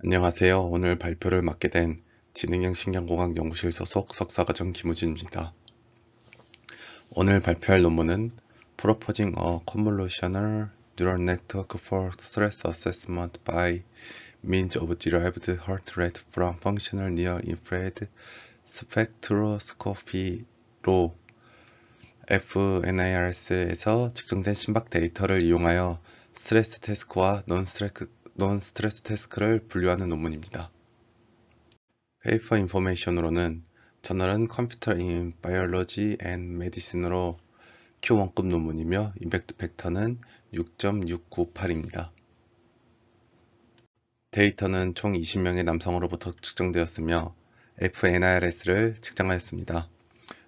안녕하세요. 오늘 발표를 맡게 된 지능형 신경공학 연구실 소속 석사과정 김우진입니다. 오늘 발표할 논문은 Proposing a Convolutional Neural Network for Stress Assessment by Means of Derived Heart Rate from Functional Near Infrared Spectroscopy로 FNIRS에서 측정된 심박 데이터를 이용하여 스트레스 태스크와 논스트레스 태스크를 분류하는 논문입니다. 페이퍼 인포메이션으로는 저널은 컴퓨터 인 바이올로지 앤 메디신으로 Q1급 논문이며 임팩트 팩터는 6.698입니다. 데이터는 총 20명의 남성으로부터 측정되었으며 FNIRS를 측정하였습니다.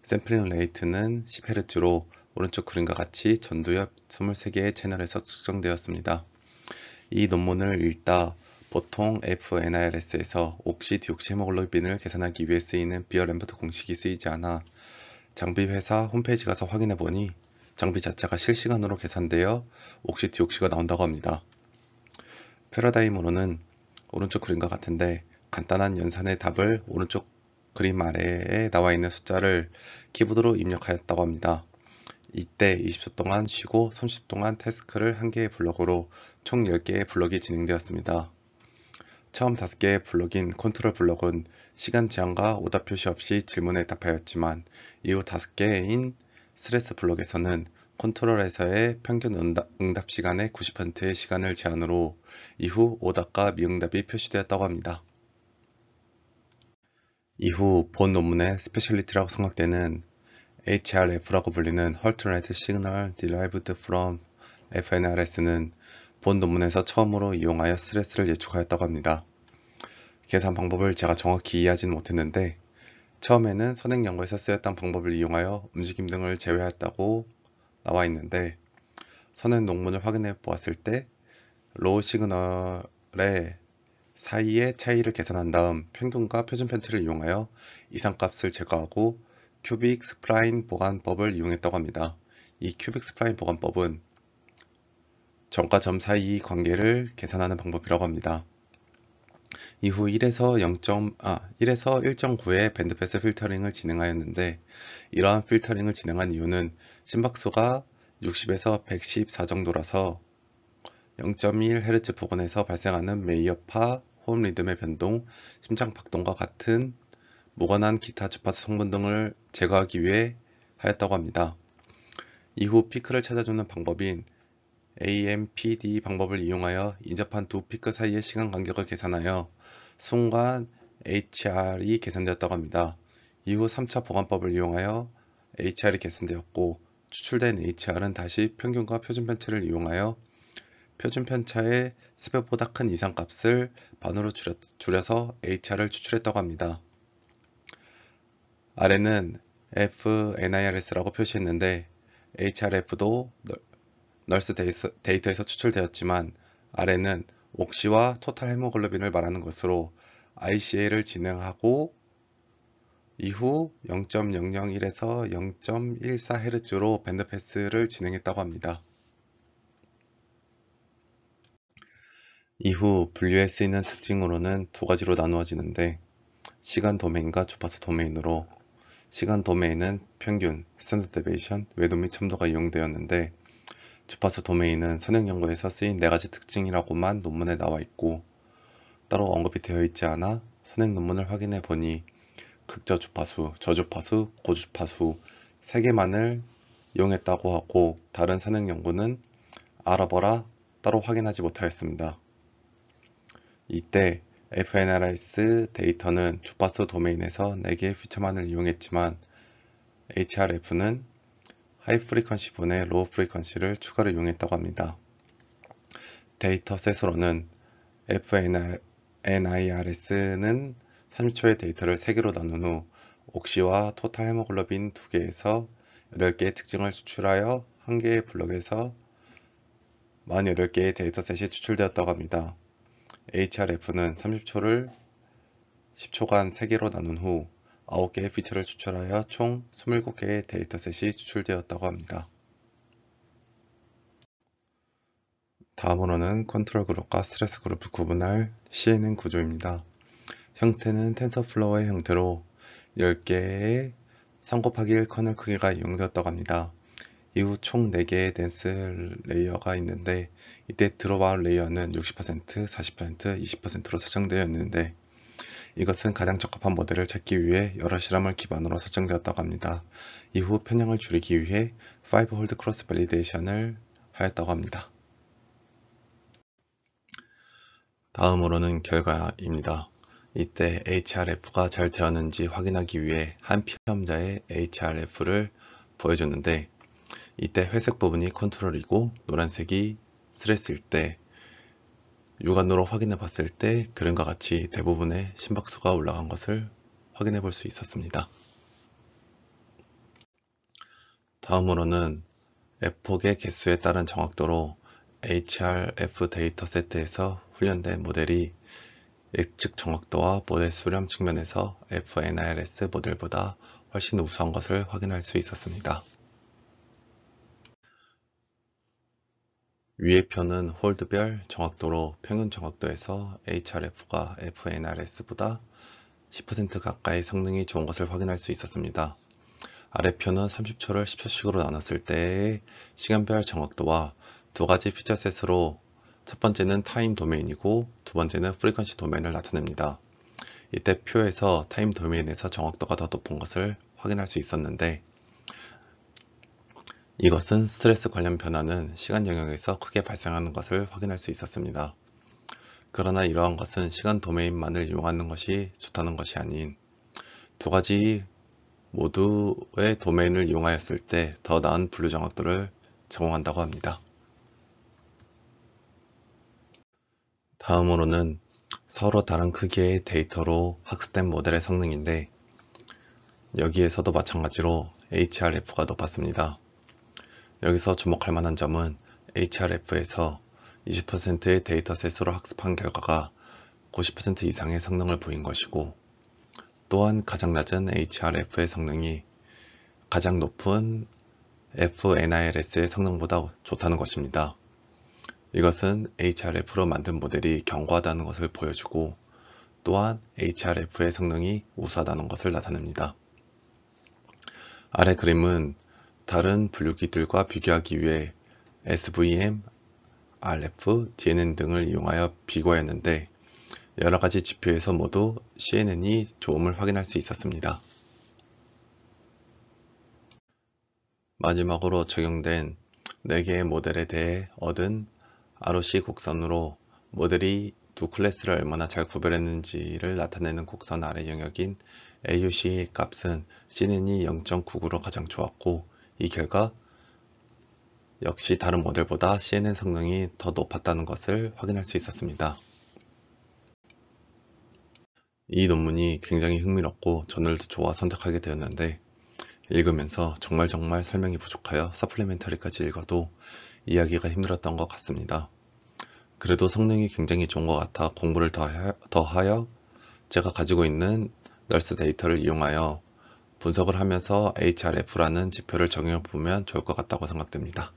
샘플링 레이트는 10Hz로 오른쪽 그림과 같이 전두엽 23개의 채널에서 측정되었습니다. 이 논문을 읽다 보통 FNIRS에서 옥시디옥시헤모글로빈을 계산하기 위해 쓰이는 비어램버트 공식이 쓰이지 않아 장비 회사 홈페이지 가서 확인해보니 장비 자체가 실시간으로 계산되어 옥시디옥시가 나온다고 합니다. 패러다임으로는 오른쪽 그림과 같은데 간단한 연산의 답을 오른쪽 그림 아래에 나와 있는 숫자를 키보드로 입력하였다고 합니다. 이때 20초 동안 쉬고 30초 동안 태스크를 한 개의 블럭으로 총 10개의 블럭이 진행되었습니다. 처음 5개의 블럭인 컨트롤 블럭은 시간 제한과 오답 표시 없이 질문에 답하였지만 이후 5개인 스트레스 블럭에서는 컨트롤에서의 평균 응답 시간의 90%의 시간을 제한으로 이후 오답과 미응답이 표시되었다고 합니다. 이후 본 논문의 스페셜리티라고 생각되는 HRF라고 불리는 Heart Rate Signal Derived from FNRS는 본 논문에서 처음으로 이용하여 스트레스를 예측하였다고 합니다. 계산 방법을 제가 정확히 이해하지는 못했는데 처음에는 선행 연구에서 쓰였던 방법을 이용하여 움직임 등을 제외했다고 나와 있는데 선행 논문을 확인해 보았을 때 로우 시그널의 사이의 차이를 계산한 다음 평균과 표준 편차를 이용하여 이상값을 제거하고 큐빅 스플라인 보관법을 이용했다고 합니다. 이 큐빅 스플라인 보관법은 점과 점 사이 관계를 계산하는 방법이라고 합니다. 이후 1에서 1.9의 밴드패스 필터링을 진행하였는데 이러한 필터링을 진행한 이유는 심박수가 60에서 114 정도라서 0.1Hz 부근에서 발생하는 메이어파, 호흡 리듬의 변동, 심장 박동과 같은 무관한 기타 주파수 성분 등을 제거하기 위해 하였다고 합니다. 이후 피크를 찾아주는 방법인 AMPD 방법을 이용하여 인접한 두 피크 사이의 시간 간격을 계산하여 순간 HR이 계산되었다고 합니다. 이후 3차 보관법을 이용하여 HR이 계산되었고 추출된 HR은 다시 평균과 표준 편차를 이용하여 표준 편차의 3배보다 큰 이상값을 반으로 줄여서 HR을 추출했다고 합니다. 아래는 FNIRS라고 표시했는데 HRF도 널스 데이터에서 추출되었지만 아래는 옥시와 토탈 헤모글로빈을 말하는 것으로 ICA를 진행하고 이후 0.001에서 0.14Hz로 밴드패스를 진행했다고 합니다. 이후 분류에 쓰이는 특징으로는 두 가지로 나누어지는데 시간 도메인과 주파수 도메인으로 시간 도메인은 평균, 스탠더드 데비에이션, 외도 및 첨도가 이용되었는데 주파수 도메인은 선행 연구에서 쓰인 4가지 특징이라고만 논문에 나와 있고 따로 언급이 되어 있지 않아 선행 논문을 확인해 보니 극저주파수, 저주파수, 고주파수 3개만을 이용했다고 하고 다른 선행 연구는 알아보라 따로 확인하지 못하였습니다. 이때 FNRS 데이터는 주파수 도메인에서 4개의 피처만을 이용했지만 HRF는 하이 프리퀀시 분의 로우 프리퀀시를 추가로 이용했다고 합니다. 데이터셋으로는 FNIRS는 30초의 데이터를 3개로 나눈 후 옥시와 토탈 헤모글로빈 2개에서 8개의 특징을 추출하여 1개의 블록에서 48개의 데이터셋이 추출되었다고 합니다. HRF는 30초를 10초간 3개로 나눈 후 9개의 피처를 추출하여 총 27개의 데이터셋이 추출되었다고 합니다. 다음으로는 컨트롤 그룹과 스트레스 그룹을 구분할 CNN 구조입니다. 형태는 텐서플로우의 형태로 10개의 3 곱하기 1 커널 크기가 이용되었다고 합니다. 이후 총 4개의 덴스 레이어가 있는데 이때 드롭아웃 레이어는 60%, 40%, 20%로 설정되어 있는데 이것은 가장 적합한 모델을 찾기 위해 여러 실험을 기반으로 설정되었다고 합니다. 이후 편향을 줄이기 위해 5홀드 크로스 밸리데이션을 하였다고 합니다. 다음으로는 결과입니다. 이때 HRF가 잘 되었는지 확인하기 위해 한 피험자의 HRF를 보여줬는데 이때 회색 부분이 컨트롤이고 노란색이 스트레스일 때 육안으로 확인해 봤을 때 그림과 같이 대부분의 심박수가 올라간 것을 확인해 볼 수 있었습니다. 다음으로는 F폭의 개수에 따른 정확도로 HRF 데이터 세트에서 훈련된 모델이 예측 정확도와 모델 수렴 측면에서 FNIRS 모델보다 훨씬 우수한 것을 확인할 수 있었습니다. 위의 표는 홀드별 정확도로 평균 정확도에서 HRF가 FNRS보다 10% 가까이 성능이 좋은 것을 확인할 수 있었습니다. 아래 표는 30초를 10초씩으로 나눴을 때의 시간별 정확도와 두 가지 피처셋으로 첫 번째는 타임 도메인이고 두 번째는 프리퀀시 도메인을 나타냅니다. 이때 표에서 타임 도메인에서 정확도가 더 높은 것을 확인할 수 있었는데 이것은 스트레스 관련 변화는 시간 영역에서 크게 발생하는 것을 확인할 수 있었습니다. 그러나 이러한 것은 시간 도메인만을 이용하는 것이 좋다는 것이 아닌 두 가지 모두의 도메인을 이용하였을 때 더 나은 분류 정확도를 제공한다고 합니다. 다음으로는 서로 다른 크기의 데이터로 학습된 모델의 성능인데 여기에서도 마찬가지로 HRF가 높았습니다. 여기서 주목할 만한 점은 HRF에서 20%의 데이터셋으로 학습한 결과가 90% 이상의 성능을 보인 것이고 또한 가장 낮은 HRF의 성능이 가장 높은 FNIRS의 성능보다 좋다는 것입니다. 이것은 HRF로 만든 모델이 견고하다는 것을 보여주고 또한 HRF의 성능이 우수하다는 것을 나타냅니다. 아래 그림은 다른 분류기들과 비교하기 위해 SVM, RF, DNN 등을 이용하여 비교하였는데 여러가지 지표에서 모두 CNN이 좋음을 확인할 수 있었습니다. 마지막으로 적용된 4개의 모델에 대해 얻은 ROC 곡선으로 모델이 두 클래스를 얼마나 잘 구별했는지를 나타내는 곡선 아래 영역인 AUC 값은 CNN이 0.99로 가장 좋았고 이 결과 역시 다른 모델보다 CNN 성능이 더 높았다는 것을 확인할 수 있었습니다. 이 논문이 굉장히 흥미롭고 저널도 좋아 선택하게 되었는데 읽으면서 정말 설명이 부족하여 서플리멘터리까지 읽어도 이해하기가 힘들었던 것 같습니다. 그래도 성능이 굉장히 좋은 것 같아 공부를 더 하여 제가 가지고 있는 널스 데이터를 이용하여 분석을 하면서 HRF라는 지표를 적용해 보면 좋을 것 같다고 생각됩니다.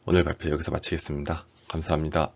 오늘 발표 여기서 마치겠습니다. 감사합니다.